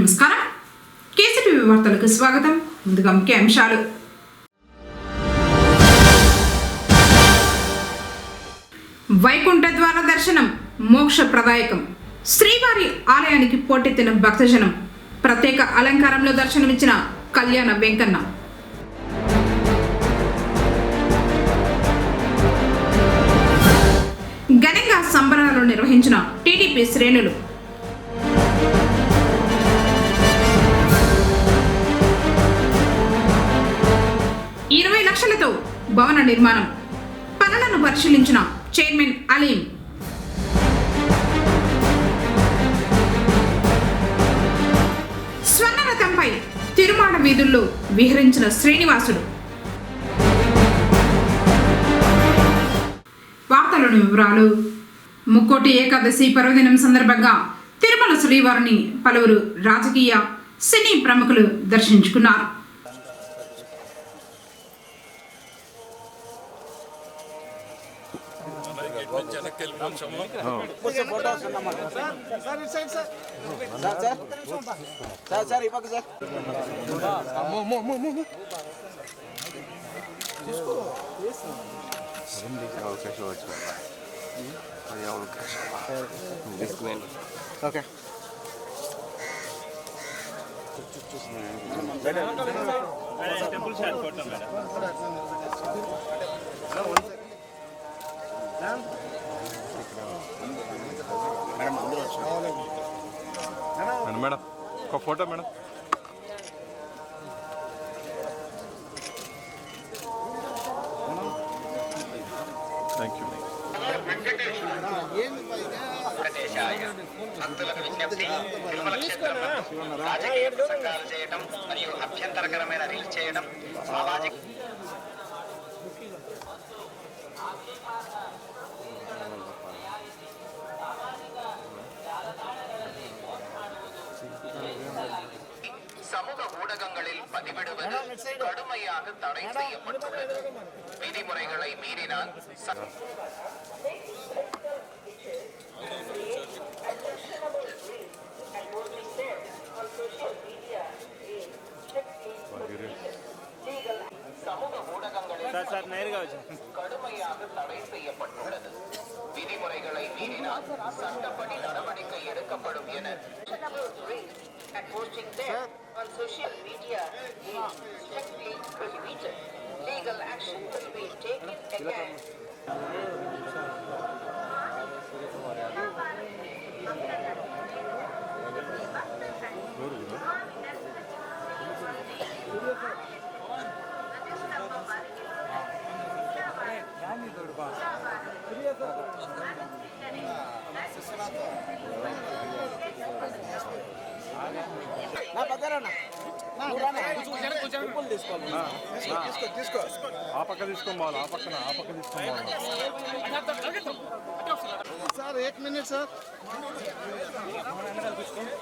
నమస్కారం. కేసీటీవీ వార్తలకు స్వాగతం. ముందుగా ముఖ్య అంశాలు. వైకుంఠ ద్వార దర్శనం మోక్షప్రదాయకం. శ్రీవారి ఆలయానికి పోటెత్తిన భక్తజనం. ప్రత్యేక అలంకారంలో దర్శనమిచ్చిన కళ్యాణ వెంకన్న. ఘనంగా సంబరాలు నిర్వహించిన టీడీపీ శ్రేణులు. 20 లక్షలతో భవన నిర్మాణం. పనులను పరిశీలించిన చైర్మన్ అలీం. స్వర్ణరథంపై తిరుమాడ వీధుల్లో విహరించిన శ్రీనివాసుడు. వార్తలోని వివరాలు. ముక్కోటి ఏకాదశి పర్వదినం సందర్భంగా తిరుమల శ్రీవారిని పలువురు రాజకీయ, సినీ ప్రముఖులు దర్శించుకున్నారు. ఓకే మేడం ఒక ఫోటో మేడం. Thank you. భక్తులకు విజ్ఞప్తి, తిరుమల క్షేత్రంలో రాజకీయ ప్రసంగాలు చేయడం మరియు అభ్యంతరకరమైన రీల్స్ చేయడం సామాజిక சமூக ஊடகங்களில் பதிவிடுவது கடுமையாக தடை செய்யப்பட்டுள்ளது. விதிமுறைகளை மீறினால் சமூக ஊடகங்களில் கடுமையாக தடை செய்யப்பட்டுள்ளது. விதிமுறைகளை மீறினால் சட்டப்படி நடவடிக்கை எடுக்கப்படும் என and posting them on social media is strictly prohibited. Legal action will be taken against. ఆ పక్క తీసుకోవాలి, ఆ పక్కన తీసుకోవాలి. Sir 1 minute sir.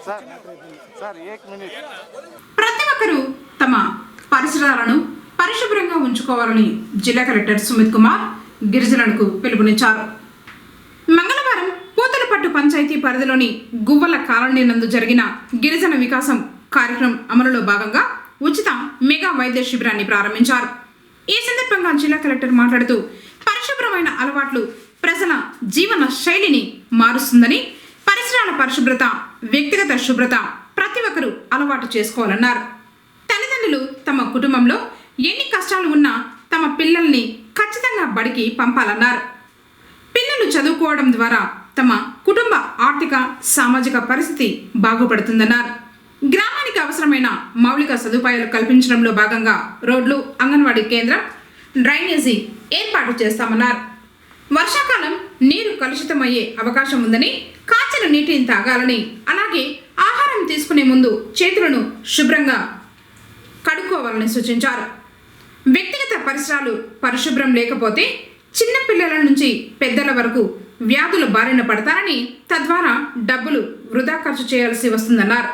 Sir sir 1 minute. ప్రతి ఒక్కరూ తమ పరిసరాలను పరిశుభ్రంగా ఉంచుకోవాలని జిల్లా కలెక్టర్ సుమిత్ కుమార్ గిరిజనులకు పిలుపునిచ్చారు. మంగళవారం పూతలపట్టు పంచాయతీ పరిధిలోని గువ్వల కాలనీ నందు జరిగిన గిరిజన వికాసం కార్యక్రమం అమలులో భాగంగా ఉచిత మెగా వైద్య శిబిరాన్ని ప్రారంభించారు. ఈ సందర్భంగా జిల్లా కలెక్టర్ మాట్లాడుతూ పరిశుభ్రమైన అలవాట్లు ప్రజల జీవన శైలిని మారుస్తుందని, పరిసరాల పరిశుభ్రత, వ్యక్తిగత శుభ్రత ప్రతి ఒక్కరూ అలవాటు చేసుకోవాలన్నారు. తల్లిదండ్రులు తమ కుటుంబంలో ఎన్ని కష్టాలు ఉన్నా తమ పిల్లల్ని ఖచ్చితంగా బడికి పంపాలన్నారు. పిల్లలు చదువుకోవడం ద్వారా తమ కుటుంబ ఆర్థిక, సామాజిక పరిస్థితి బాగుపడుతుందన్నారు. గ్రామానికి అవసరమైన మౌలిక సదుపాయాలు కల్పించడంలో భాగంగా రోడ్లు, అంగన్వాడీ కేంద్రం, డ్రైనేజీ ఏర్పాటు చేస్తామన్నారు. వర్షాకాలం నీరు కలుషితమయ్యే అవకాశం ఉందని, కాచిన నీటిని తాగాలని, అలాగే ఆహారం తీసుకునే ముందు చేతులను శుభ్రంగా కడుక్కోవాలని సూచించారు. వ్యక్తిగత పరిసరాలు పరిశుభ్రం లేకపోతే చిన్నపిల్లల నుంచి పెద్దల వరకు వ్యాధుల బారిన పడతారని, తద్వారా డబ్బులు వృధా ఖర్చు చేయాల్సి వస్తుందన్నారు.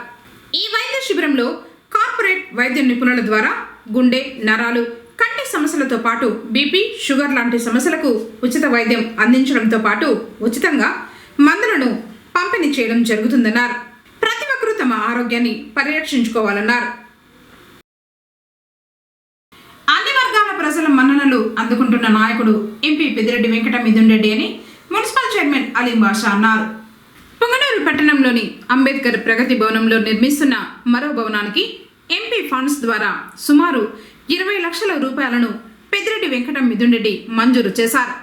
ఈ వైద్య శిబిరంలో కార్పొరేట్ వైద్య నిపుణుల ద్వారా గుండె, నరాలు, కంటి సమస్యలతో పాటు బీపీ, షుగర్ లాంటి సమస్యలకు ఉచిత వైద్యం అందించడంతో పాటు ఉచితంగా మందులను పంపిణీ చేయడం జరుగుతుందన్నారు. ప్రతి ఒక్కరూ తమ ఆరోగ్యాన్ని పరిరక్షించుకోవాలన్నారు. అన్ని వర్గాల ప్రజల మన్ననలు అందుకుంటున్న నాయకుడు ఎంపీ పెద్దిరెడ్డి వెంకట మిథున్ రెడ్డి అని మున్సిపల్ చైర్మన్ అలీం బాషా అన్నారు. పుంగనూరు పట్టణంలోని అంబేద్కర్ ప్రగతి భవనంలో నిర్మిస్తున్న మరో భవనానికి ఎంపీ ఫండ్స్ ద్వారా సుమారు 20 లక్షల రూపాయలను పెద్దిరెడ్డి వెంకట మిథున్ రెడ్డి మంజూరు చేశారు.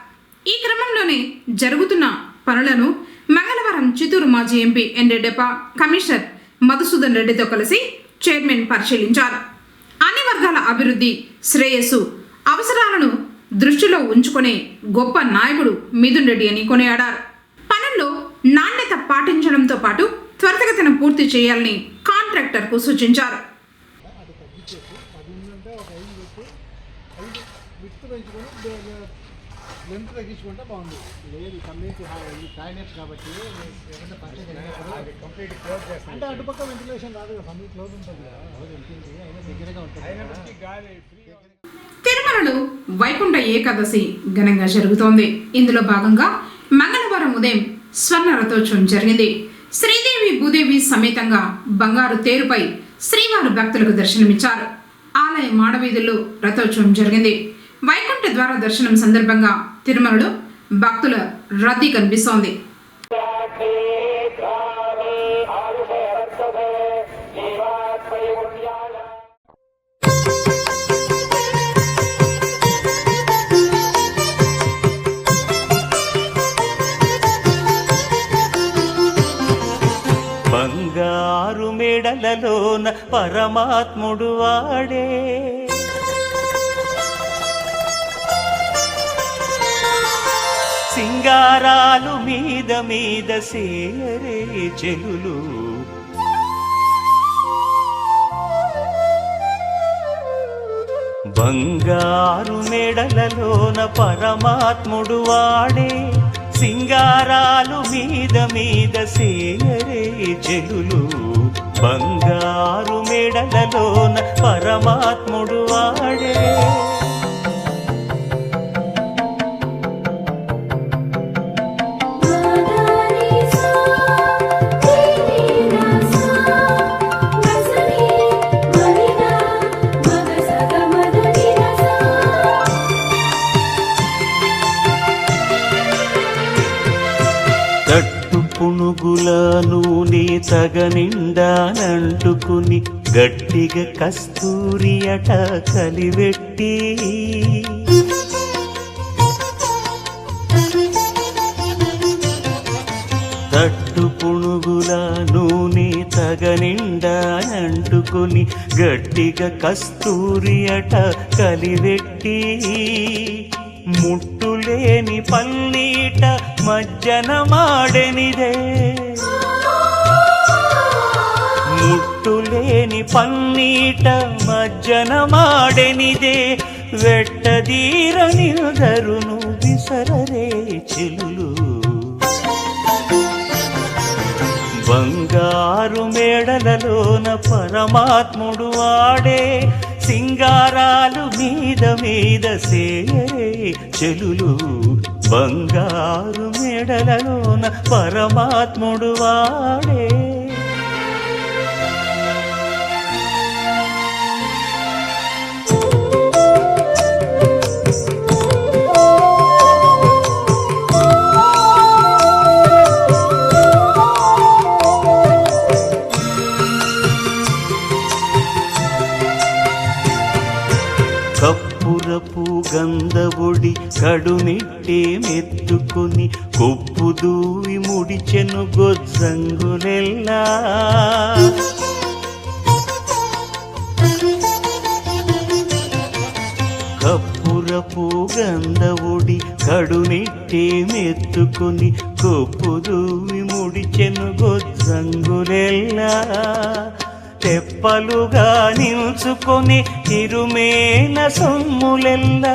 ఈ క్రమంలోనే జరుగుతున్న పనులను మంగళవారం చిత్తూరు మాజీ MP N Reddappa, commissioner Madhusudan రెడ్డితో కలిసి చైర్మన్ పరిశీలించారు. అన్ని వర్గాల అభివృద్ధి, శ్రేయస్సు, అవసరాలను దృష్టిలో ఉంచుకునే గొప్ప నాయకుడు మిథున్ రెడ్డి అని కొనియాడారు. పనుల్లో నాణ్యత పాటించడంతో పాటు త్వరితగతిన పూర్తి చేయాలని కాంట్రాక్టర్కు సూచించారు. లెంత్ తగ్గించుకుంటే బాగుంది. లేదు కమ్యూనిటీ టాయిలెట్స్ కాబట్టి కంప్లీట్ క్లోజ్ చేస్తాం అంటే అటుపక్క వెంటిలేషన్ రాదు కదా, కంప్లీట్ క్లోజ్ ఉంటుంది కదా, అయినా దగ్గరగా ఉంటుంది. తిరుమలలో వైకుంఠ ఏకాదశి ఘనంగా జరుగుతోంది. ఇందులో భాగంగా మంగళవారం ఉదయం స్వర్ణ రథోత్సవం జరిగింది. శ్రీదేవి భూదేవి సమేతంగా బంగారు తేరుపై శ్రీవారు భక్తులకు దర్శనమిచ్చారు. ఆలయ మాడవీధుల్లో రథోత్సవం జరిగింది. వైకుంఠ ద్వార దర్శనం సందర్భంగా తిరుమలలో భక్తుల రద్దీ కనిపిస్తోంది. బంగారు మెడలలోన పరమాత్ముడు వాడే, సింగారాలు మీద మీద సేయరే చెలులు, బంగారు మెడలలోన పరమాత్ముడు వాడే, సింగారాలు మీద మీద సేయరే చెలులు, బంగారు మెడలలోన పరమాత్ముడు వాడే. పునుగుల నూనె తగనిండానంటుకుని గట్టిగా కస్తూరి అట కలివెట్టి, తట్టు పునుగుల నూనె తగనిండానంటుకుని గట్టిగా కస్తూరి అట కలివెట్టి, ముట్టులేని పల్లీట మజ్జన మాడెనిదే, ముట్టులేని పన్నీట మజ్జన మాడెనిదే, వెట్టదీర నిరుదరును విసరరే చెలులు, బంగారు మేడలలోన పరమాత్ముడు వాడే, సింగారాలు మీద మీద సేయరే చెలులు, బంగారు మెడలలోన పరమాత్ముడు వాడే. కప్పురపు గంధబొడి కడునిట్టే మెత్తుకుని కొప్పు దూవి ముడిచెను గొజ్జంగులెల్లా, కప్పురపు గంధబొడి కడునిట్టే మెత్తుకుని కొప్పు దూవి ముడిచెను గొజ్జంగులెల్లా, తెప్పలుగా నిల్చుకొని తిరుమేన సొమ్ములెల్లా,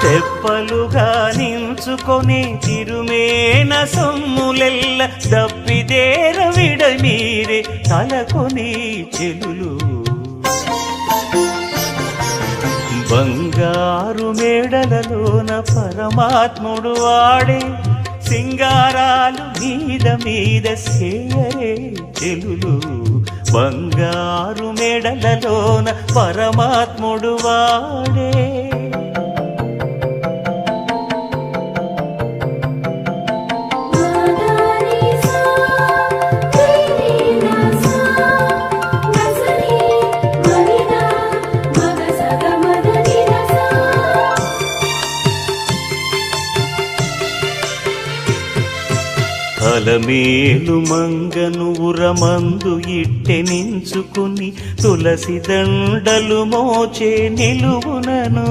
తెప్పలుగా నిల్చుకొని తిరుమేన సొమ్ములెల్ల, దప్పిదేర విడమీరే తలకొని చెలులు, బంగారు మేడలలోన పరమాత్ముడు వాడే, సింగారాలు మీద మీద సేయరే చెలులు బంగారు మెడలలోన పరమాత్ముడు వాడే అలమేలు మంగను ఉరమందు ఇట్టెనించుకుని తులసి దండలు మోచే నిలువునను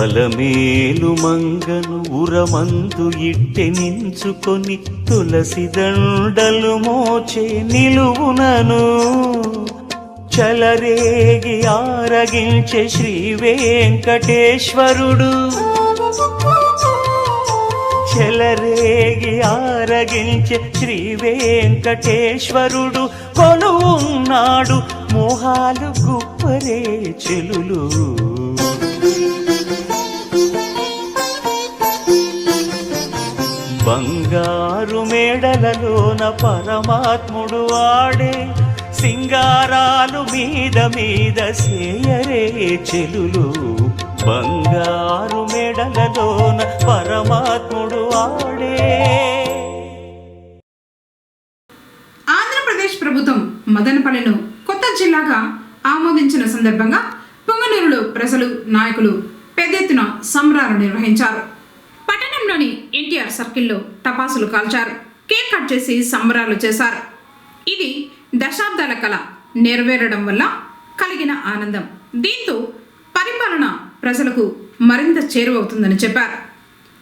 అలమేలు మంగను ఉరమందు ఇట్టెనించుకొని తులసి దండలు మోచే నిలువునను చలరేగి ఆరగించే శ్రీ వెంకటేశ్వరుడు చలరేగి ఆరగించే శ్రీ వెంకటేశ్వరుడు కొలువున్నాడు మోహాలు గుప్పరే చెలులు బంగారు మేడలలోన పరమాత్ముడు వాడే సింగారాలు మీద మీద సేయరే చెలులు బంగారు మెడలలోన పరమాత్ముడు ఆడే. ఆంధ్రప్రదేశ్ ప్రభుత్వం మదనపల్లెను కొత్త జిల్లాగా ఆమోదించిన సందర్భంగా పుంగనూరులో ప్రజలు నాయకులు పెద్ద ఎత్తున సంబరాలు నిర్వహించారు. పట్టణంలోని ఎన్టీఆర్ సర్కిల్లో టపాసులు కాల్చారు, కేక్ కట్ చేసి సంబరాలు చేశారు. ఇది దశాబ్దాల కళ నెరవేరడం వల్ల కలిగిన ఆనందం. దీంతో పరిపాలన ప్రజలకు మరింత చేరువవుతుందని చెప్పారు.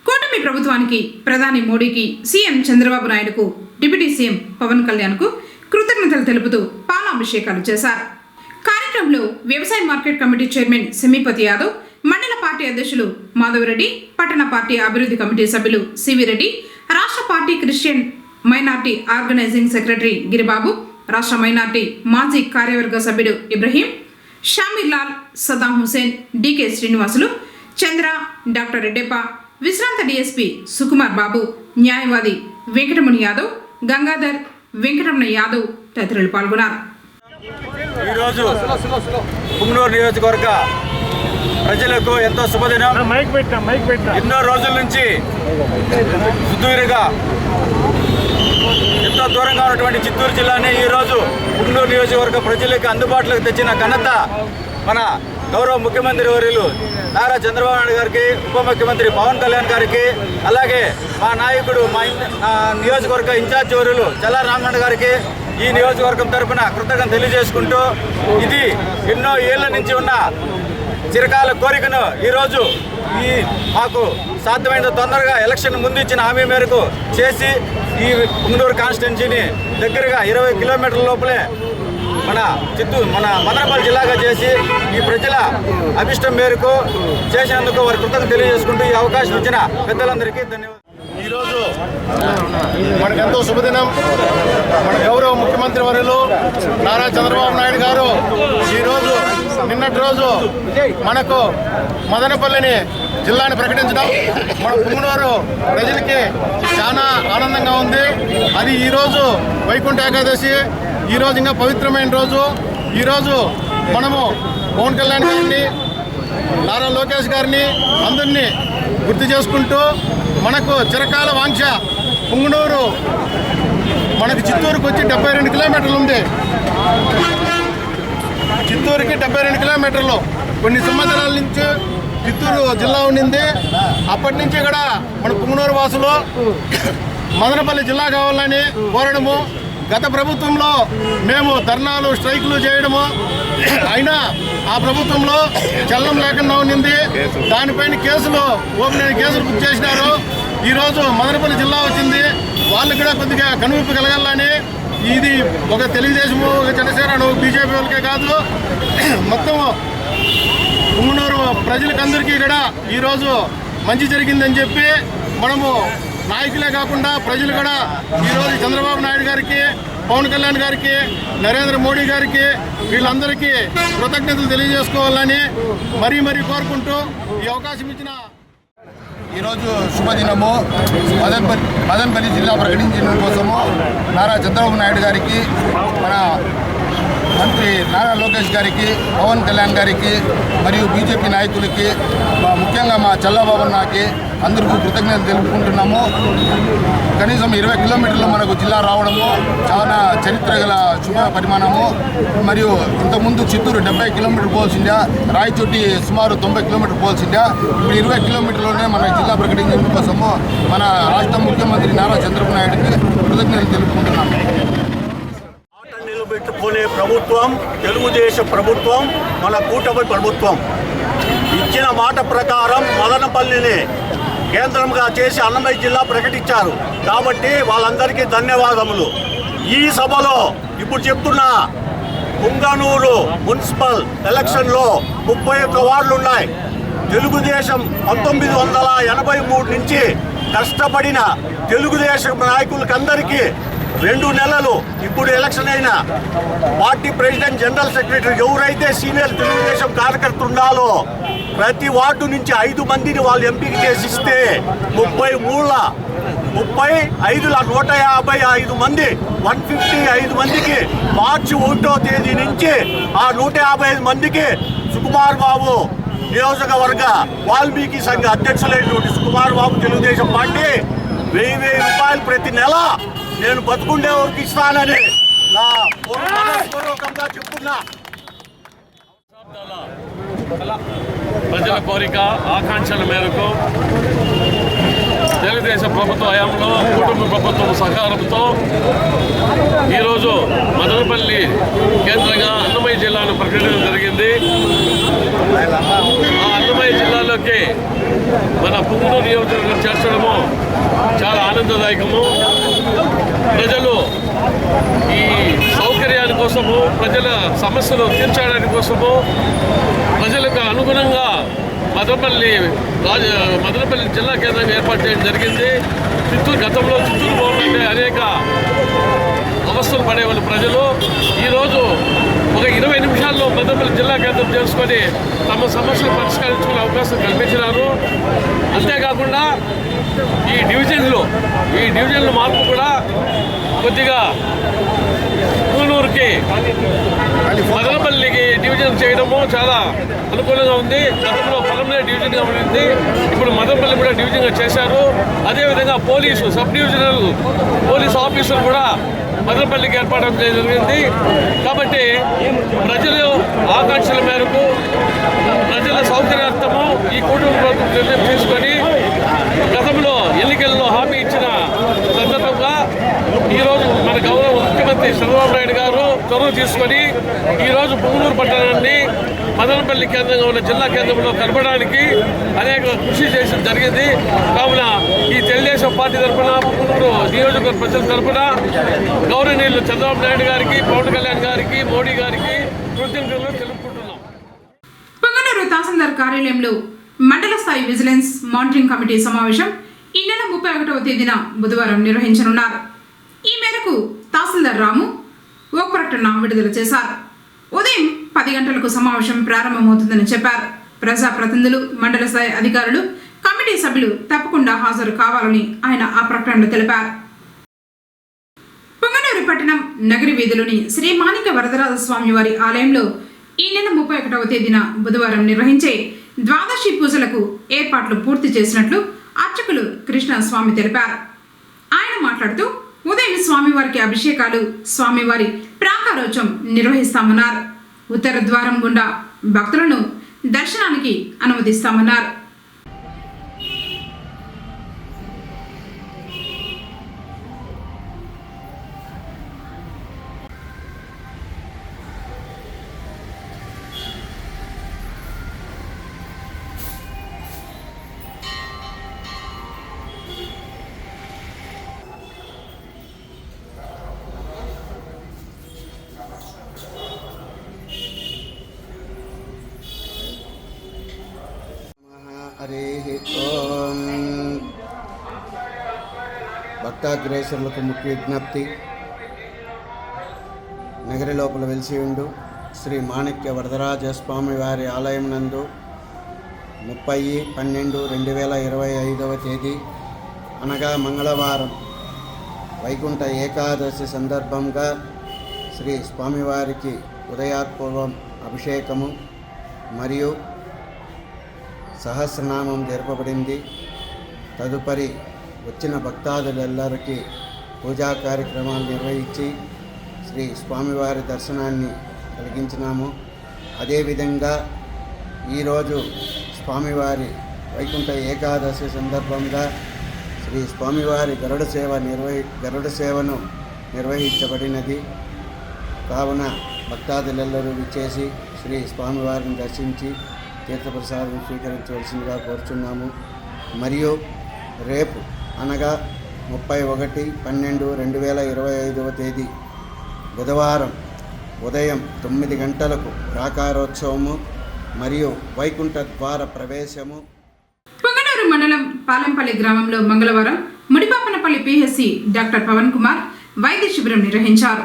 కూటమి ప్రభుత్వానికి, ప్రధాని మోడీకి, సీఎం చంద్రబాబు నాయుడుకు, డిప్యూటీ సీఎం పవన్ కళ్యాణ్కు కృతజ్ఞతలు తెలుపుతూ పాలాభిషేకాలు చేశారు. కార్యక్రమంలో వ్యవసాయ మార్కెట్ కమిటీ చైర్మన్ సెమీపతి యాదవ్, మండల పార్టీ అధ్యక్షులు మాధవరెడ్డి, పట్టణ పార్టీ అభివృద్ధి కమిటీ సభ్యులు సివి రెడ్డి, రాష్ట్ర party Christian minority organising secretary Giribabu, రాష్ట్ర మైనార్టీ మాజీ కార్యవర్గ సభ్యుడు ఇబ్రహీం, షామీర్ లాల్, సదాం హుసేన్, డికే శ్రీనివాసులు, చంద్ర, డాక్టర్ రెడ్డెప్ప, విశ్రాంత డిఎస్పీ సుకుమార్ బాబు, న్యాయవాది వెంకటముని యాదవ్, గంగాధర్, వెంకటరమణ యాదవ్ తదితరులు పాల్గొన్నారు. ఈరోజు పుంగనూరు నియోజకవర్గ ప్రజలకు ఎంతో శుభదినం. ఎన్నో రోజుల నుంచి సుదూరంగా ఎంతో దూరంగా ఉన్నటువంటి చిత్తూరు జిల్లాని ఈరోజు పుంగనూరు నియోజకవర్గ ప్రజలకు అందుబాటులోకి తెచ్చిన ఘనత మన గౌరవ ముఖ్యమంత్రి వర్యులు నారా చంద్రబాబు నాయుడు గారికి, ఉప ముఖ్యమంత్రి పవన్ కళ్యాణ్ గారికి, అలాగే మా నాయకుడు మా నియోజకవర్గ ఇన్ఛార్జి వర్యులు చల్లా రామగౌడ గారికి ఈ నియోజకవర్గం తరఫున కృతజ్ఞతలు తెలియజేసుకుంటూ, ఇది ఎన్నో ఏళ్ల నుంచి ఉన్న చిరకాల కోరికను ఈరోజు మాకు సాధ్యమైనంత తొందరగా ఎలక్షన్ ముందు ఇచ్చిన హామీ మేరకు చేసి ఈ పుంగనూరు కాన్స్టిట్యున్సీని దగ్గరగా 20 కిలోమీటర్ల లోపలే మన మదనపల్లి జిల్లాగా చేసి ఈ ప్రజల అభిష్టం మేరకు చేసినందుకు వారి కృతజ్ఞతలు తెలియజేసుకుంటూ ఈ అవకాశం ఇచ్చిన పెద్దలందరికీ ధన్యవాదాలు. ఈరోజు మనకెంతో శుభదినం. మన గౌరవ ముఖ్యమంత్రి వర్యులు నారా చంద్రబాబు నాయుడు గారు ఈరోజు నిన్నటి రోజు మనకు మదనపల్లిని జిల్లాని ప్రకటించడం మన పుంగనూరు ప్రజలకి చాలా ఆనందంగా ఉంది. అది ఈరోజు వైకుంఠ ఏకాదశి, ఈరోజు ఇంకా పవిత్రమైన రోజు. ఈరోజు మనము పవన్ కళ్యాణ్ గారిని, నారా లోకేష్ గారిని అందరినీ గుర్తు చేసుకుంటూ మనకు చిరకాల వాంఛ పుంగనూరు మనకు చిత్తూరుకు వచ్చి 72 కిలోమీటర్లు ఉంది. చిత్తూరుకి 72 కిలోమీటర్లు. కొన్ని సంవత్సరాల నుంచి చిత్తూరు జిల్లా ఉండింది. అప్పటి నుంచి కూడా మన పుంగనూరు వాసులు మదనపల్లి జిల్లా కావాలని కోరడము, గత ప్రభుత్వంలో మేము ధర్నాలు, స్ట్రైకులు చేయడము, అయినా ఆ ప్రభుత్వంలో చలనం లేకుండా ఉండింది. దానిపైన కేసులు ఓపెన్ కేసులు బుక్ చేసినారు. ఈరోజు మదనపల్లి జిల్లా వచ్చింది. వాళ్ళు కూడా కొద్దిగా కనువిప్పు కలగాలని, ఇది ఒక తెలుగుదేశము, ఒక జనసేన, బీజేపీ వాళ్ళకే కాదు, మొత్తం పుంగనూరు ప్రజలకందరికీ కూడా ఈరోజు మంచి జరిగిందని చెప్పి, మనము నాయకులే కాకుండా ప్రజలు కూడా ఈరోజు చంద్రబాబు నాయుడు గారికి, పవన్ కళ్యాణ్ గారికి, నరేంద్ర మోడీ గారికి వీళ్ళందరికీ కృతజ్ఞతలు తెలియజేసుకోవాలని మరీ కోరుకుంటూ ఈ అవకాశం ఇచ్చిన ఈరోజు శుభదినము. మదనపల్లి జిల్లా ప్రకటించడం కోసము నారా చంద్రబాబు నాయుడు గారికి, మన మంత్రి నారా లోకేష్ గారికి, పవన్ కళ్యాణ్ గారికి మరియు బీజేపీ నాయకులకి, ముఖ్యంగా మా చల్లబాబన్నకి అందరికీ కృతజ్ఞతలు తెలుపుకుంటున్నాము. కనీసం 20 కిలోమీటర్లు మనకు జిల్లా రావడము చాలా చరిత్ర గల శుభ పరిమాణము. మరియు ఇంతకుముందు చిత్తూరు 70 కిలోమీటర్లు పోల్సిందా, రాయచోటి సుమారు 90 కిలోమీటర్లు పోల్సిందా. ఇప్పుడు 20 కిలోమీటర్లోనే మన జిల్లా ప్రకటించడం కోసము మన రాష్ట్ర ముఖ్యమంత్రి నారా చంద్రబాబు నాయుడుకి కృతజ్ఞతలు తెలుపుకుంటున్నాము. నిలబెట్టుకునే ప్రభుత్వం తెలుగుదేశం ప్రభుత్వం, మన కూటమి ప్రభుత్వం. ఇచ్చిన మాట ప్రకారం మదనపల్లిని కేంద్రంగా చేసి అన్నమయ్య జిల్లా ప్రకటించారు. కాబట్టి వాళ్ళందరికీ ధన్యవాదములు. ఈ సభలో ఇప్పుడు చెప్తున్న పుంగనూరు మున్సిపల్ ఎలక్షన్లో 31 వార్డులు ఉన్నాయి. తెలుగుదేశం 1983 నుంచి కష్టపడిన తెలుగుదేశం నాయకులకందరికీ 2 నెలలు ఇప్పుడు ఎలక్షన్ అయిన పార్టీ ప్రెసిడెంట్, జనరల్ సెక్రటరీ ఎవరైతే సీనియర్ తెలుగుదేశం కార్యకర్తలు ఉండాలో ప్రతి వార్డు నుంచి 5 మందిని వాళ్ళు ఎంపిక చేసిస్తే 155 మంది 155 మందికి మార్చి 1వ తేదీ నుంచి ఆ 155 మందికి సుకుమార్ బాబు నియోజకవర్గ వాల్మీకి సంఘ అధ్యక్షులైనటువంటి సుకుమార్ బాబు తెలుగుదేశం పార్టీ 1000 రూపాయలు ప్రతి నెల నేను బతుకుండే వరకు ఇస్తానని నా పూర్వకంగా చెప్తున్నా. ప్రజల కోరిక, ఆకాంక్షల మేరకు తెలుగుదేశం ప్రభుత్వ హయాంలో కుటుంబ ప్రభుత్వం సహకారంతో ఈరోజు మదనపల్లి కేంద్రంగా అన్నమయ్య జిల్లాను ప్రకటించడం జరిగింది. ఆ అన్నమయ్య జిల్లాలోకి మన పుంగనూరు నియోజకవర్గం చేర్చడము చాలా ఆనందదాయకము. ప్రజలు ఈ సౌకర్యాల కోసము, ప్రజల సమస్యలు తీర్చడానికి కోసము, ప్రజలకు అనుగుణంగా మదనపల్లి జిల్లా కేంద్రంగా ఏర్పాటు చేయడం జరిగింది. గతంలో చిత్తూరు పోవాలంటే అనేక అవస్థలు పడేవాళ్ళు ప్రజలు. ఈరోజు ఒక 20 నిమిషాల్లో మదనపల్లి జిల్లా కేంద్రం చేసుకొని తమ సమస్యలు పరిష్కరించుకునే అవకాశం కల్పించినారు. అంతేకాకుండా ఈ డివిజన్ల మార్పు కూడా కొద్దిగా పుంగనూరుకి, మదనపల్లికి డివిజన్ చేయడము చాలా అనుకూలంగా ఉంది. గతంలో పలమనే డివిజన్గా ఉంది, ఇప్పుడు మదనపల్లి కూడా డివిజన్గా చేశారు. అదేవిధంగా సబ్ డివిజనల్ పోలీస్ ఆఫీసర్ కూడా మదనపల్లికి ఏర్పాటు జరిగింది. కాబట్టి ప్రజల ఆకాంక్షల మేరకు, ప్రజల సౌకర్యార్థము ఈ కుటుంబ ప్రభుత్వం నిర్ణయం తీసుకొని గతంలో ఎన్నికల్లో హామీ ఇచ్చిన సందర్భంగా ఈరోజు మన గౌరవ ముఖ్యమంత్రి చంద్రబాబు నాయుడు గారు చొరవ తీసుకొని ఈరోజు పుంగనూరు పట్టణాన్ని మదనపల్లి కేంద్రంగా ఉన్న జిల్లా కేంద్రంలో కలపడానికి అనేక కృషి చేయడం జరిగింది. కావున ఈ తెలుగుదేశం పార్టీ తరఫున, పుంగనూరు నియోజకవర్గ ప్రజల తరఫున గౌరవనీయులు చంద్రబాబు నాయుడు గారికి, పవన్ కళ్యాణ్ గారికి, మోడీ గారికి కృతజ్ఞతలు తెలుపుకుంటున్నాం. పుంగనూరు తహసీల్దార్ కార్యాలయంలో మండల స్థాయి విజిలెన్స్ మానిటరింగ్ కమిటీ సమావేశం ఈ నెల 31వ తేదీన బుధవారం నిర్వహించనున్నారు. ఈ మేరకు తహసీల్దార్ రాము ఒక ప్రకటన విడుదల చేశారు. ఉదయం 10 గంటలకు సమావేశం ప్రారంభమవుతుందని చెప్పారు. ప్రజాప్రతినిధులు, మండల స్థాయి అధికారులు, కమిటీ సభ్యులు తప్పకుండా హాజరు కావాలని ఆయన ఆ ప్రకటనలో తెలిపారు. పుంగనూరు పట్టణం నగరి వీధిలోని శ్రీ మాణిక వరదరాజ స్వామి వారి ఆలయంలో ఈ నెల 31వ తేదీన బుధవారం నిర్వహించే ద్వాదశి పూజలకు ఏర్పాట్లు పూర్తి చేసినట్లు అర్చకులు కృష్ణస్వామి తెలిపారు. ఆయన మాట్లాడుతూ ఉదయం స్వామివారికి అభిషేకాలు, స్వామివారి ప్రాకారోత్సవం నిర్వహిస్తామన్నారు. ఉత్తర ద్వారం గుండా భక్తులను దర్శనానికి అనుమతిస్తామన్నారు. హరి ఓం. భక్తాగ్రేసరులకు ముఖ్య విజ్ఞప్తి, నగరి లోపల వెలిసి ఉండు శ్రీ మాణిక్య వరదరాజ స్వామి వారి ఆలయం నందు 30/12/2025 తేదీ అనగా మంగళవారం వైకుంఠ ఏకాదశి సందర్భంగా శ్రీ స్వామివారికి ఉదయాత్పూర్వం అభిషేకము మరియు సహస్రనామం జరపబడింది. తదుపరి వచ్చిన భక్తాదులెల్లరికీ పూజా కార్యక్రమాలు నిర్వహించి శ్రీ స్వామివారి దర్శనాన్ని కలిగించినాము. అదేవిధంగా ఈరోజు స్వామివారి వైకుంఠ ఏకాదశి సందర్భంగా శ్రీ స్వామివారి గరుడ సేవను నిర్వహించబడినది. కావున భక్తాదులెల్లరూ విచ్చేసి శ్రీ స్వామివారిని దర్శించి తీర్థప్రసాదం స్వీకరించవలసిందిగా కోరుచున్నాము. మరియు రేపు అనగా 31/12/2025 తేదీ బుధవారం ఉదయం 9 గంటలకు ప్రాకారోత్సవము మరియు వైకుంఠ ద్వార ప్రవేశము. పొంగనూరు మండలం పాలెంపల్లి గ్రామంలో మంగళవారం ముడిపాపనపల్లి పిహెచ్సి డాక్టర్ పవన్ కుమార్ వైద్య శిబిరం నిర్వహించారు.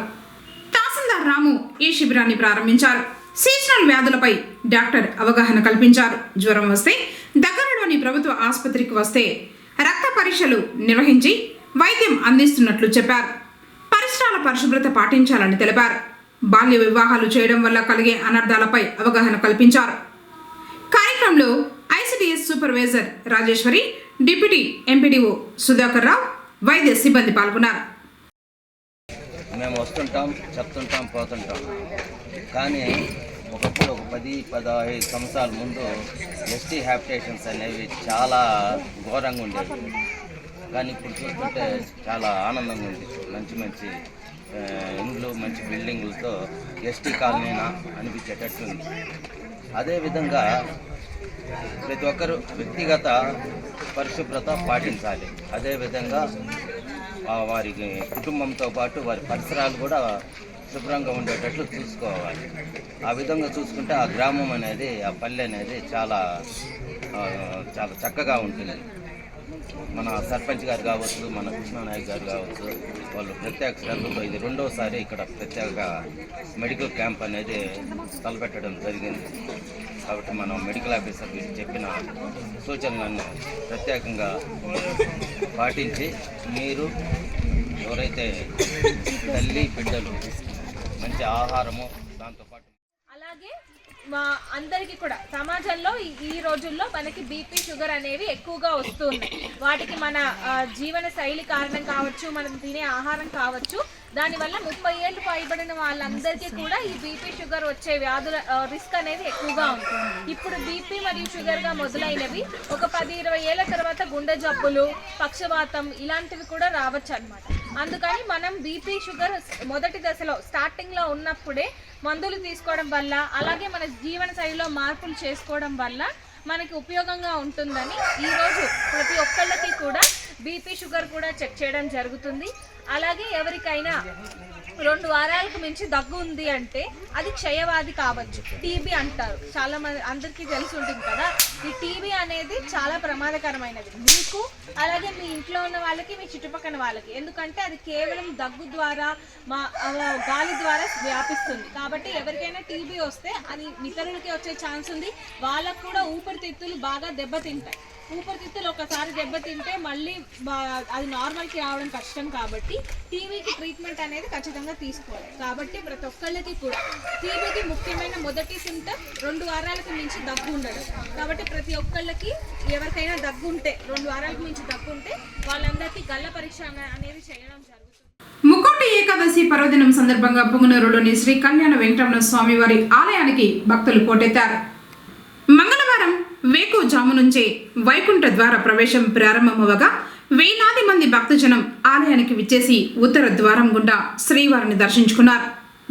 తహసీల్దార్ రాము ఈ శిబిరాన్ని ప్రారంభించారు. సీజనల్ వ్యాధులపై డాక్టర్ అవగాహన కల్పించారు. జ్వరం వస్తే దగ్గరలోని ప్రభుత్వ ఆసుపత్రికి వస్తే రక్త పరీక్షలు నిర్వహించి వైద్యం అందిస్తున్నట్లు చెప్పారు. పరిసరాల పరిశుభ్రత పాటించాలని తెలిపారు. బాల్య వివాహాలు చేయడం వల్ల కలిగే అనర్థాలపై అవగాహన కల్పించారు. కార్యక్రమంలో ICDS supervisor Rajeshwari, deputy MPDO Sudhakar Rao, వైద్య సిబ్బంది పాల్గొన్నారు. మేము వస్తుంటాం, చెప్తుంటాం, పోతుంటాం. కానీ ఒకప్పుడు ఒక 10-15 సంవత్సరాల ముందు ఎస్టీ హ్యాబిటేషన్స్ అనేవి చాలా ఘోరంగా ఉండేవి. కానీ ఇప్పుడు చూస్తుంటే చాలా ఆనందంగా ఉంది. మంచి మంచి ఇండ్లు, మంచి బిల్డింగులతో ఎస్టీ కాలనీనా అనిపించేటట్టుంది. అదేవిధంగా ప్రతి ఒక్కరు వ్యక్తిగత పరిశుభ్రత పాటించాలి. అదేవిధంగా వారికి కుటుంబంతో పాటు వారి పరిసరాలు కూడా శుభ్రంగా ఉండేటట్లు చూసుకోవాలి. ఆ విధంగా చూసుకుంటే ఆ గ్రామం అనేది, ఆ పల్లె అనేది చాలా చాలా చక్కగా ఉంటుంది. మన సర్పంచ్ గారు కావచ్చు, మన కృష్ణానాయక్ గారు కావచ్చు, వాళ్ళు ప్రత్యేక శ్రద్ధతో ఇది 2వసారి ఇక్కడ ప్రత్యేక మెడికల్ క్యాంప్ అనేది తలపెట్టడం జరిగింది. కాబట్టి మనం మెడికల్ ఆఫీసర్ చెప్పిన సూచనలను ప్రత్యేకంగా పాటించి మీరు ఎవరైతే తల్లి బిడ్డలు మంచి ఆహారము దాంతోపాటు అలాగే మా అందరికీ కూడా సమాజంలో ఈ రోజుల్లో మనకి బీపీ, షుగర్ అనేవి ఎక్కువగా వస్తున్నాయి. వాటికి మన జీవన శైలి కారణం కావచ్చు, మనం తినే ఆహారం కావచ్చు. దానివల్ల 30 ఏళ్ళు పైబడిన వాళ్ళందరికీ కూడా ఈ బీపీ, షుగర్ వచ్చే వ్యాధుల రిస్క్ అనేది ఎక్కువగా ఉంటుంది. ఇప్పుడు బీపీ మరియు షుగర్గా మొదలైనవి ఒక 10-20 ఏళ్ళ తర్వాత గుండె జబ్బులు, పక్షవాతం ఇలాంటివి కూడా రావచ్చు అన్నమాట. అందుకని మనం బీపీ, షుగర్ మొదటి దశలో స్టార్టింగ్లో ఉన్నప్పుడే మందులు తీసుకోవడం వల్ల, అలాగే మన జీవన శైలిలో మార్పులు చేసుకోవడం వల్ల మనకి ఉపయోగంగా ఉంటుందని ఈరోజు ప్రతి ఒక్కళ్ళకి కూడా బీపీ, షుగర్ కూడా చెక్ చేయడం జరుగుతుంది. అలాగే ఎవరికైనా 2 వారాలకు మించి దగ్గు ఉంది అంటే అది క్షయవ్యాధి కావచ్చు, టీబీ అంటారు. చాలా మంది అందరికీ తెలిసి ఉంటుంది కదా. ఈ టీబీ అనేది చాలా ప్రమాదకరమైనది మీకు, అలాగే మీ ఇంట్లో ఉన్న వాళ్ళకి, మీ చుట్టుపక్కల వాళ్ళకి. ఎందుకంటే అది కేవలం దగ్గు ద్వారా, గాలి ద్వారా వ్యాపిస్తుంది. కాబట్టి ఎవరికైనా టీబీ వస్తే అది ఇతరులకి వచ్చే ఛాన్స్ ఉంది. వాళ్ళకు కూడా ఊపిరితిత్తులు బాగా దెబ్బతింటాయి. ఊపిరితిత్తులు ఒకసారి దెబ్బతింటే మళ్ళీ అది నార్మల్కి రావడం కష్టం. కాబట్టి టీబీకి ట్రీట్మెంట్ అనేది ఖచ్చితంగా తీసుకోవాలి. కాబట్టి ప్రతి ఒక్కళ్ళకి కూడా టీబీకి ముఖ్యమైన మొదటి సింప్టమ్ 2 వారాలకు మించి దగ్గు ఉండడం. కాబట్టి ప్రతి ఒక్కళ్ళకి ఎవరికైనా దగ్గు ఉంటే, 2 వారాలకు మించి దగ్గు ఉంటే వాళ్ళందరికీ గల్ల పరీక్ష అనేది చేయడం జరుగుతుంది. ముక్కోటి ఏకాదశి పర్వదినం సందర్భంగా పుంగనూరులోని శ్రీ కళ్యాణ వెంకటరమణ స్వామి వారి ఆలయానికి భక్తులు పోటెత్తారు. మంగళవారం వేకువజాము నుంచే వైకుంఠ ద్వార ప్రవేశం ప్రారంభమవగా వేలాది మంది భక్తజనం ఆలయానికి విచ్చేసి ఉత్తర ద్వారం గుండా శ్రీవారిని దర్శించుకున్నారు.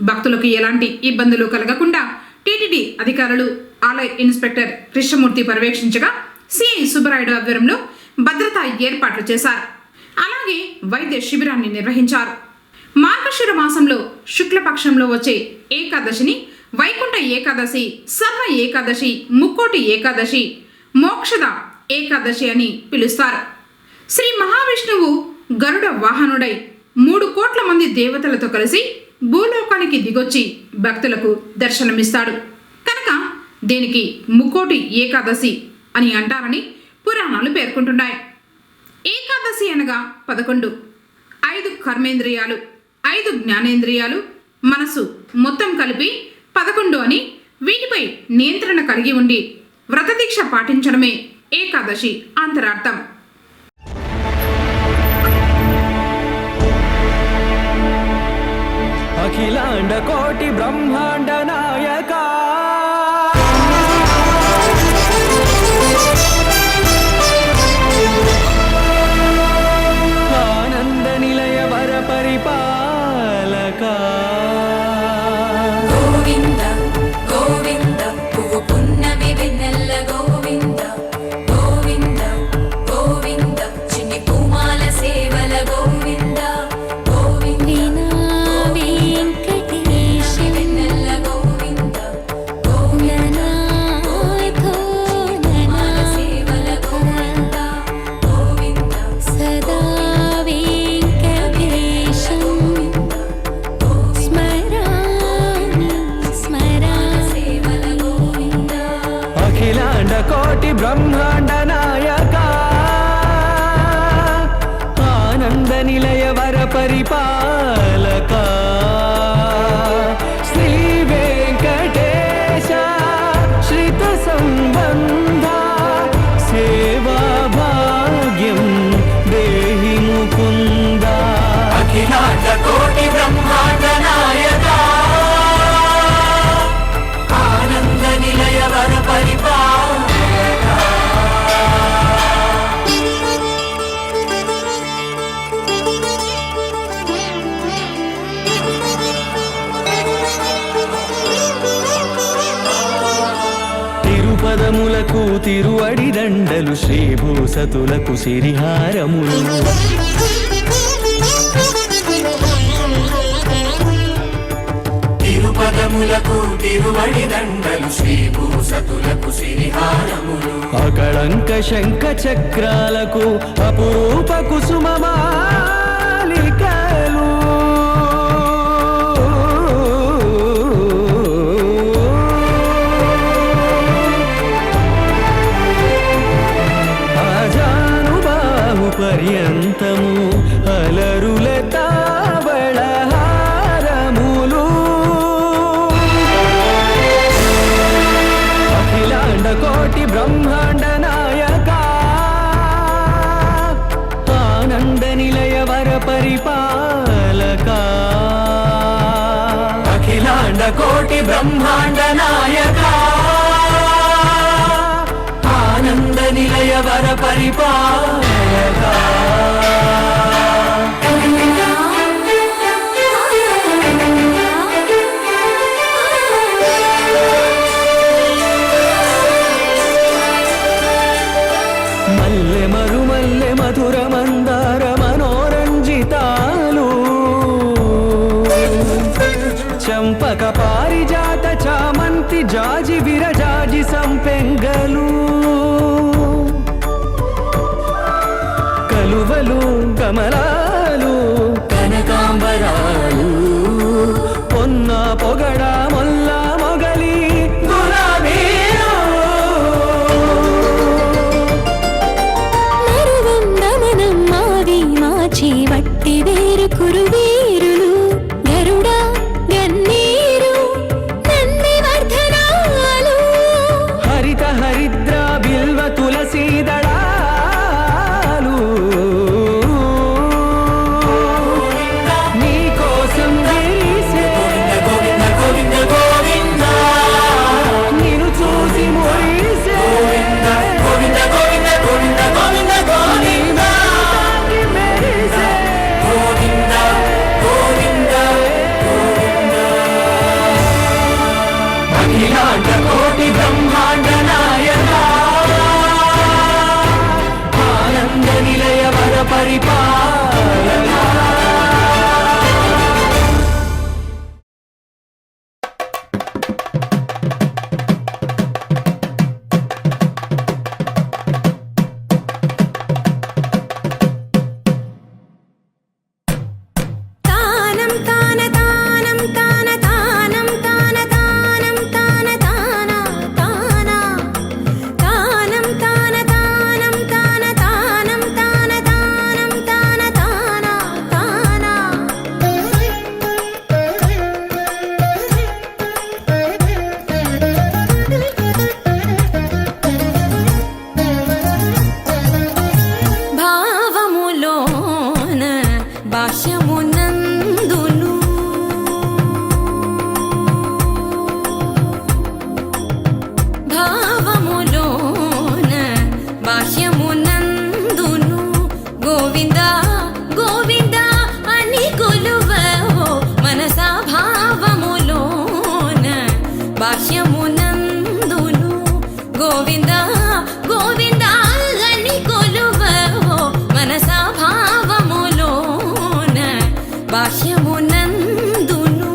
భక్తులకు ఎలాంటి ఇబ్బందులు కలగకుండా టీటీడీ అధికారులు, ఆలయ ఇన్స్పెక్టర్ కృష్ణమూర్తి పర్యవేక్షించగా సిఐ సుబ్బరాయుడు ఆధ్వర్యంలో భద్రతా ఏర్పాట్లు చేశారు. అలాగే వైద్య శిబిరాన్ని నిర్వహించారు. మార్గశిర మాసంలో శుక్లపక్షంలో వచ్చే ఏకాదశిని వైకుంఠ ఏకాదశి, సర్వ ఏకాదశి, ముక్కోటి ఏకాదశి, మోక్షద ఏకాదశి అని పిలుస్తారు. శ్రీ మహావిష్ణువు గరుడ వాహనుడై 3 కోట్ల మంది దేవతలతో కలిసి భూలోకానికి దిగొచ్చి భక్తులకు దర్శనమిస్తాడు కనుక దీనికి ముక్కోటి ఏకాదశి అని అంటారని పురాణాలు పేర్కొంటున్నాయి. ఏకాదశి అనగా 11, 5 కర్మేంద్రియాలు, 5 జ్ఞానేంద్రియాలు, మనసు మొత్తం కలిపి 11 అని, వీటిపై నియంత్రణ కలిగి ఉండి వ్రతదీక్ష పాటించడమే ఏకాదశి అంతరార్థం. అఖిలాండ కోటి బ్రహ్మాండ నాయక ఆనంద నిలయ వర పరిపాలక గోవింద గోవింద పువ్వు పున్నమి వెన్నెల్ల గోవింద గోవింద గోవింద చిన్ని పూమాల సేవల గోవింద గోవింద వెంకటేశ వెన్నెల్ల గోవింద గోవింద పూమాల సేవల గోవింద గోవింద సదా వెంకటేశం స్మరామి స్మరామి సేవల గోవింద అఖిలాండ కోటి బ్రహ్మాండ నాయక ఆనంద నిలయ వర పరిపాలక శ్రీ వెంకటేశ శ్రిత సంబంధ సేవా భాగ్యం దేహి ముకుంద అఖిలాండ కోటి బ్రహ్మాండ నాయక ఆనంద నిలయ వర తిరుపదములకు తిరువడి దండలు శ్రీభూసతులకు సిరిహారములు తిరుపదములకు తిరువడి దండలు శ్రీభూసతులకు సిరిహారములు అకళంక శంఖ చక్రాలకు అపురూప కుసుమమాలికలు ఆజానుబాహు పర్యంతము అలరుల తావళహారములు అఖిలాండ కోటి బ్రహ్మాండ నాయక ఆనంద నిలయ వర పరిపాలక అఖిలాండ కోటి బ్రహ్మాండ నాయక ఆనంద నిలయ వర పరిపాలక మల్లె మరుమల్లె మధుర మందార మనోరంజితాలు చంపక పారిజాత చామంతి జాజి విరజాజి సంపెంగలు కలువలు కమలాలు కనకాంబరాలు పొన్న పొగడ మొల్ల మొగలి గులాబీలు మరువందమనం మావి మాచి వట్టి వేరు కురువీరులు గరుడ గన్నీరు నంది వర్ధనాలు హరిత హరిద్ర బిల్వ తులసీ దళాలు నీ కోసం విరిసే నిన్ను చూసి మురిసే నీ తాకి మెరిసే అఖిలాండ కోటి బ్రహ్మాండ నాయక ఆనంద నిలయ వర పరిపాలక తానం తాన తానం భాష్యమునందును గోవింద గోవింద అని కొలువవో మనసా భావములోన భాష్యమునందును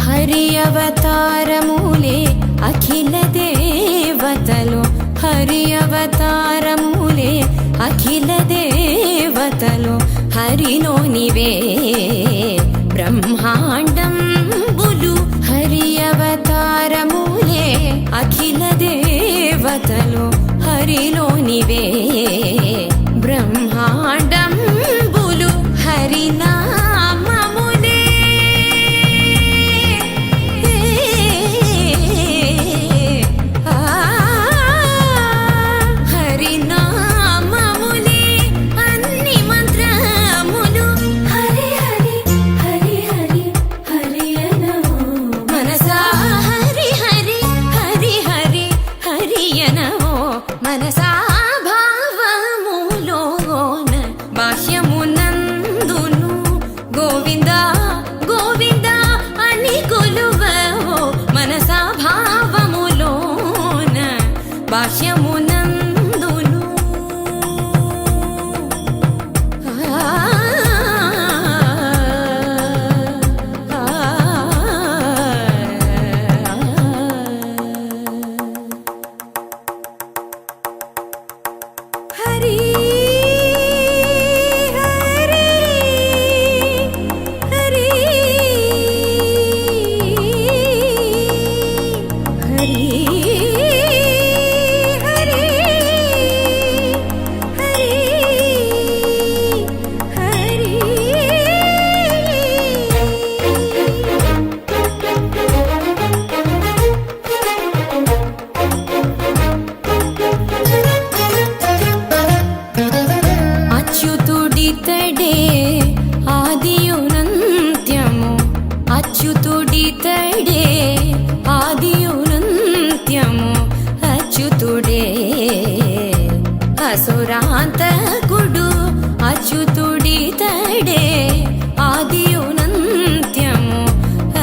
హరి అవతారములే అఖిల దేవతలు హరి అవతారములే అఖిల దేవతలు హరిలోనివే బ్రహ్మాండంబులు హరి అవతారములే అఖిల దేవతలు హరిలోనివే బ్రహ్మాండంబులు హరినామములే హరినామములే అన్ని మంత్రములు హరి హరి హరి హరి హరి అనవో మనసా హరి హరి హరి హరి హరి అనవో మనసా భావములోన భాష్యమునందును గోవింద గోవింద అని కొలువవో మనసా భావములోన భాష్యమునందును హరి హరి హరి హరి హరి హరి అచ్యుతుడితడే ఆదియునంత్యము అచ్యుతుడితడే ఆదియునంత్యము అచ్యుతుడే అసురాంతకుడు అచ్యుతుడితడే ఆదియునంత్యము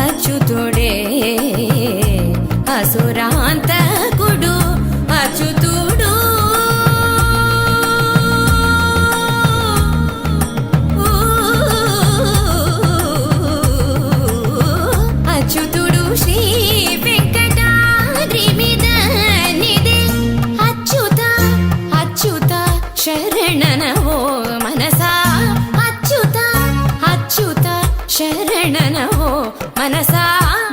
అచ్యుతుడే అసురాంతకుడు అచ్యుతుడు అచ్యుతుడు శ్రీ వెంకటాద్రి మీద నిదే అచ్యుత అచ్యుత శరణనవో మనసా అచ్యుత అచ్యుత శరణనవో మనసా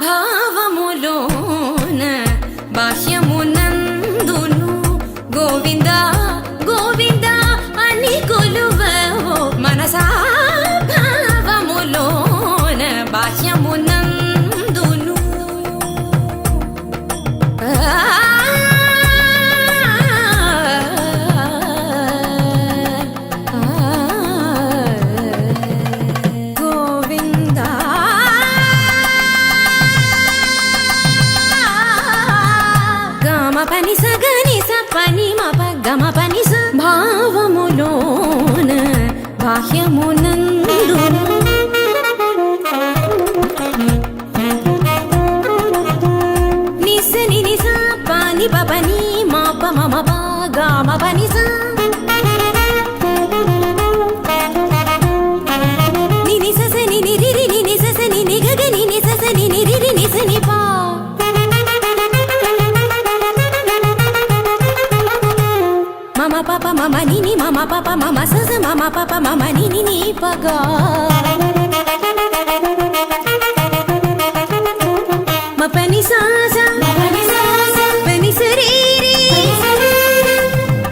భావములోన బాహ్యమునందును గోవింద గోవింద అని కొలువవో మనసా భావములోన బాహ్యమునందును గోవింద గమ పని సగని స పని మప గమ పని స భావములోన బాహ్యమునందును నిసని నిస పాని పపని మాప మమ పా గమ పని స నిని సస నిని రిరి నిని సస నిని గగ నిని సస నిని రిరి నిసని పా మమ పాప మమ నిని మమ పప మమ సస మమ పప మమ ని ని ని పగా మపని సాస పని సరి రి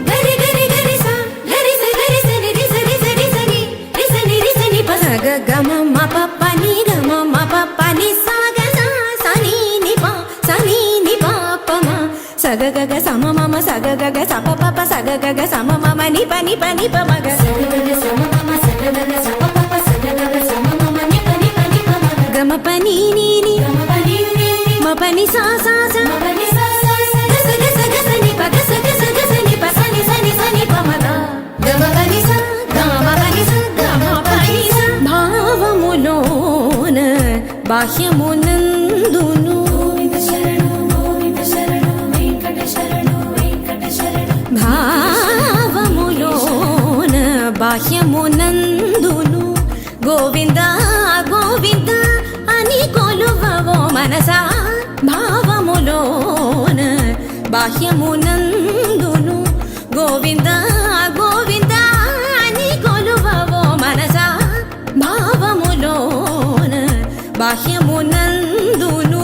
గరి గరి గరి సా గరి స గరి స రి స రి స రి స రి రి స ని రి స ని ప స గ గ మ మ ప ప ని గ మ మ ప ప ని సా గ సా స ని ని ప స ని ని ప ప మ స గ గ గ స మ మ మ స గ గ గ స ప ప ప స గ గ గ స మ మ మ ని ప ని ప ని ప మ గ స గ గ గ స మ మ మ స గ గ గ స ప ప ప స గ గ గ స మ మ మ ని ప ని ప ని ప మ గ మ ప ని ని ని గ మ ప ని ని మ ప ని సా సా స మ ప ని సా సా స గ స గ స గ స ని ప గ స గ స గ స ని ప స ని స ని స ని ప మ గ గ మ ప ని స గ మ ప ని స గ మ ప ని స భావములోన బాహ్యమునందును భావములోన బాహ్యమునందును గోవింద గోవింద అని కొలువవో మనసా భావములోన బాహ్యమునందును గోవింద గోవింద అని కొలువవో మనసా భావములోన బాహ్యమునందును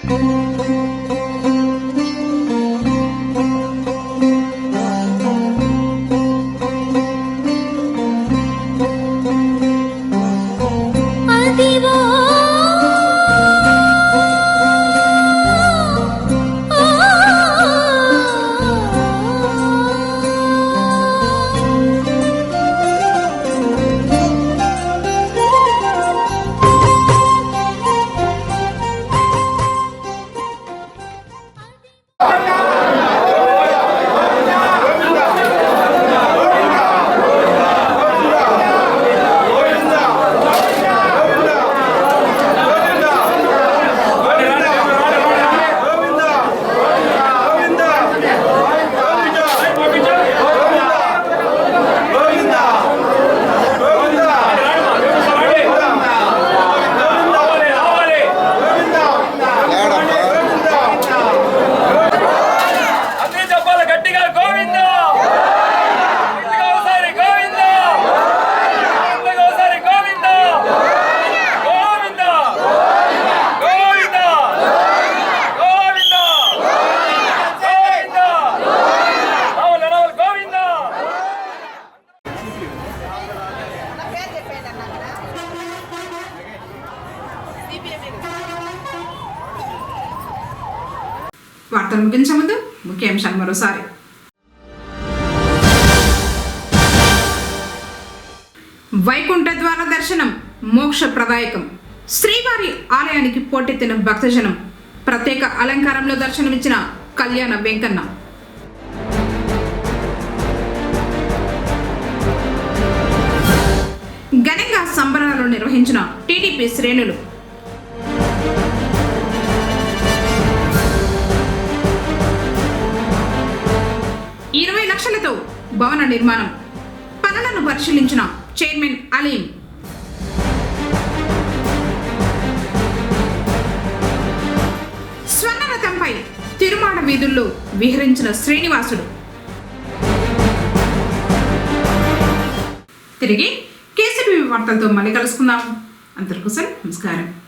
అదివో వార్తలు ముగించే ముందు ముఖ్యాంశాలు మరోసారి. వైకుంఠ ద్వార దర్శనం మోక్షప్రదాయకం. శ్రీవారి ఆలయానికి పోటెత్తిన భక్తజనం. ప్రత్యేక అలంకారంలో దర్శనమిచ్చిన కళ్యాణ వెంకన్న. ఘనంగా సంబరాలు నిర్వహించిన టీడీపీ శ్రేణులు. లక్షలతో భవన నిర్మాణం. పనులను పరిశీలించిన చైర్మన్ అలీం. స్వర్ణరథంపై తిరుమాడ వీధుల్లో విహరించిన శ్రీనివాసుడు. తిరిగి కేసీబీ వార్తలతో మళ్ళీ కలుసుకుందాం. అందరికీ నమస్కారం.